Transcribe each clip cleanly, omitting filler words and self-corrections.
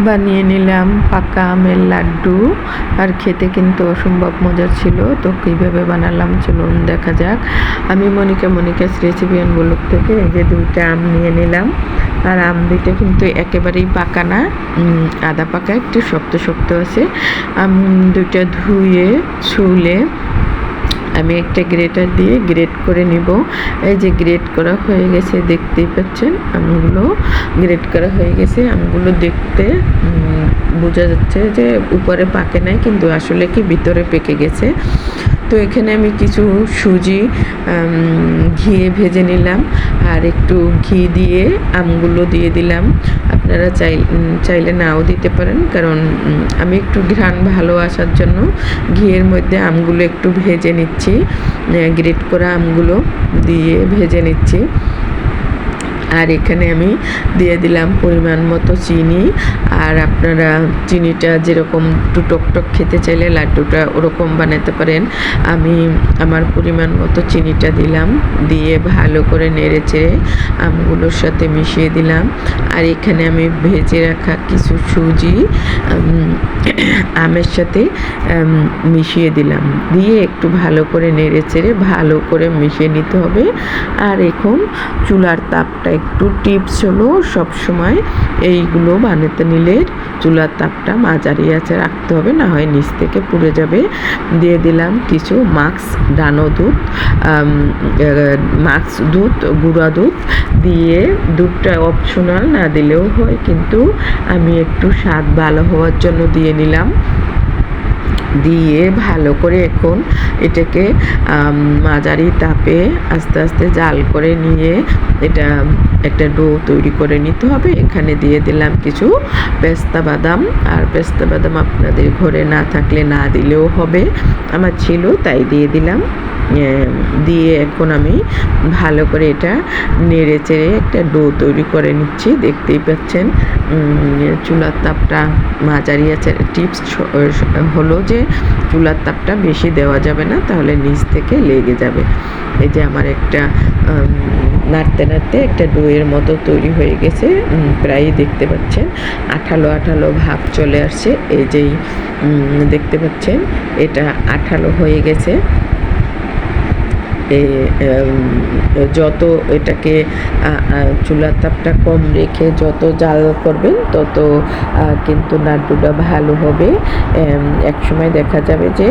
বানিয়ে নিলাম পাকা আমের লাড্ডু। আর খেতে কিন্তু অসম্ভব মজার ছিল। তো কীভাবে বানালাম চলুন দেখা যাক। আমি মনিকাস রেসিপি অ্যান্ড ব্লগ থেকে এই যে 2টা আম নিয়ে নিলাম। আর আম দুইটা কিন্তু একেবারেই পাকা না, আধা পাকা, একটু শক্ত শক্ত আছে। আম দুইটা ধুয়ে ছুলে আমি একটা গ্রেটার দিয়ে গ্রেট করে নিব। এই যে গ্রেট করা হয়ে গেছে, দেখতেই পাচ্ছেন আমগুলো গ্রেট করা হয়ে গেছে। আমগুলো দেখতে বোঝা যাচ্ছে যে উপরে পাকে নাই, কিন্তু আসলে কি ভিতরে পেকে গেছে। তো এখানে আমি কিছু সুজি ঘিয়ে ভেজে নিলাম, আর একটু ঘি দিয়ে আমগুলো দিয়ে দিলাম। আপনারা চাইলে নাও দিতে পারেন, কারণ আমি একটু ঘ্রাণ ভালো আসার জন্য ঘিয়ের মধ্যে আমগুলো একটু ভেজে নিচ্ছি। গ্রেট করা আমগুলো দিয়ে ভেজে নিচ্ছি। আর এখানে আমি দিয়ে দিলাম পরিমাণ মতো চিনি। আর আপনারা চিনিটা যেরকম একটু টকটক খেতে চাইলে লাড্ডুটা ওরকম বানাতে পারেন। আমি আমার পরিমাণ মতো চিনিটা দিলাম, দিয়ে ভালো করে নেড়ে চেড়ে আমগুলোর সাথে মিশিয়ে দিলাম। আর এখানে আমি ভেজে রাখা কিছু সুজি আমের সাথে মিশিয়ে দিলাম, দিয়ে একটু ভালো করে নেড়ে চেড়ে ভালো করে মিশিয়ে নিতে হবে। আর এখন চুলার তাপটা একটু টিপস হলো, সবসময় এইগুলো বানাতে নিলে চুলার তাপটা মাঝারি আঁচে রাখতে হবে, না হয় নিচ থেকে পুড়ে যাবে। দিয়ে দিলাম কিছু মাক্স দুধ, গুঁড়া দুধ দিয়ে, দুধটা অপশনাল, না দিলেও হয়, কিন্তু আমি একটু স্বাদ ভালো হওয়ার জন্য দিয়ে নিলাম। দিয়ে ভালো করে এখন এটাকে মাঝারি তাপে আস্তে আস্তে জাল করে নিয়ে এটা একটা ডো তৈরি করে নিতে হবে। এখানে দিয়ে দিলাম কিছু পেস্তা বাদাম। আর পেস্তা বাদাম আপনাদের ঘরে না থাকলে না দিলেও হবে, আমার ছিল তাই দিয়ে দিলাম। দিয়ে এখন আমি ভালো করে এটা নেড়ে চেড়ে একটা ডো তৈরি করে নিচ্ছি। দেখতেই পাচ্ছেন চুলার তাপটা মাঝারি আছে। টিপস হলো যে চুলার তাপটা বেশি দেওয়া যাবে না, তাহলে নিচ থেকে লেগে যাবে। এই যে আমার একটা নাড়তে নাড়তে একটা ডোয়ের মতো তৈরি হয়ে গেছে, প্রায় দেখতে পাচ্ছেন আঠালো আঠালো ভাব চলে আসছে। এই যেই দেখতে পাচ্ছেন এটা আঠালো হয়ে গেছে। যত এটাকে চুলার তাপটা কম রেখে যত জাল করবেন তত কিন্তু লাড্ডুটা ভালো হবে। একসময় দেখা যাবে যে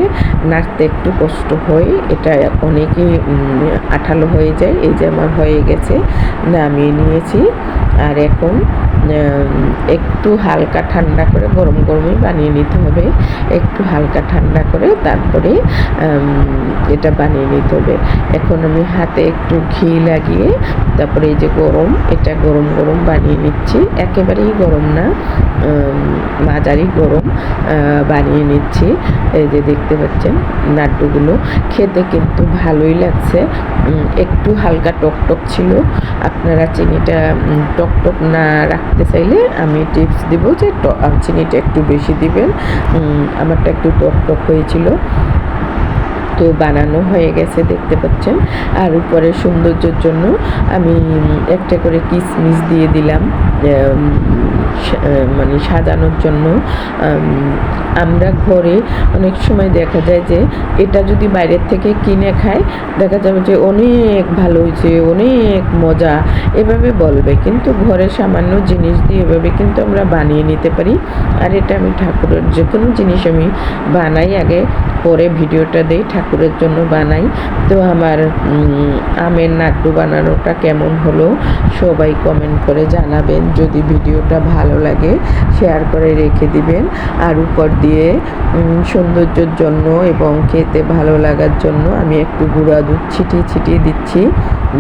নাড়তে একটু কষ্ট হয়, এটা অনেকই আঠালো হয়ে যায়। এই যে আমার হয়ে গেছে, নামিয়ে নিয়েছি। আর এখন একটু হালকা ঠান্ডা করে, গরম গরমই বানিয়ে নিতে হবে। একটু হালকা ঠান্ডা করে তারপরে এটা বানিয়ে নিতে হবে। এখন আমি হাতে একটু ঘি লাগিয়ে তারপরে এই যে এটা গরম গরম বানিয়ে নিচ্ছি। একেবারেই গরম না, মাঝারি গরম বানিয়ে নিচ্ছি। এই যে দেখতে পাচ্ছেন লাড্ডুগুলো খেতে কিন্তু ভালোই লাগছে। একটু হালকা টকটক ছিল। আপনারা চিনিটা টকটক না রাখতে চাইলে আমি টিপস দিব যে চিনিটা একটু বেশি দিবেন। আমারটা একটু টকটক হয়েছিল। তো বানানো হয়ে গেছে দেখতে পাচ্ছেন। আর উপরে সৌন্দর্যের জন্য আমি একটা করে কিশমিশ দিয়ে দিলাম, মানে সাজানোর জন্য। আমরা ঘরে অনেক সময় দেখা যায় যে এটা যদি বাইরের থেকে কিনে খাই, দেখা যাবে যে অনেক ভালো হয়েছে, অনেক মজা এভাবে বলবে, কিন্তু ঘরে সামান্য জিনিস দিয়ে এভাবে কিন্তু আমরা বানিয়ে নিতে পারি। আর এটা আমি ঠাকুরের যে কোনো জিনিস আমি বানাই আগে, পরে ভিডিওটা দেই, ঠাকুরের জন্য বানাই। তো আমার আমের লাড্ডু বানানোটা কেমন হলো সবাই কমেন্ট করে জানাবেন। যদি ভিডিওটা ভালো লাগে শেয়ার করে রেখে দিবেন। আর উপর দিয়ে সৌন্দর্যের জন্য এবং খেতে ভালো লাগার জন্য আমি একটু গুঁড়া দুধ ছিটিয়ে দিচ্ছি।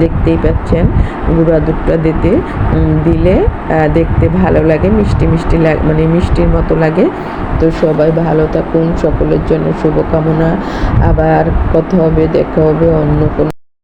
দেখতেই পাচ্ছেন গুঁড়া দুধটা দিলে দেখতে ভালো লাগে, মিষ্টি মিষ্টি মানে মিষ্টির মতো লাগে। তো সবাই ভালো থাকুন, সকলের জন্য শুভকামনা। আবার কথা হবে, দেখা হবে অন্য কোনো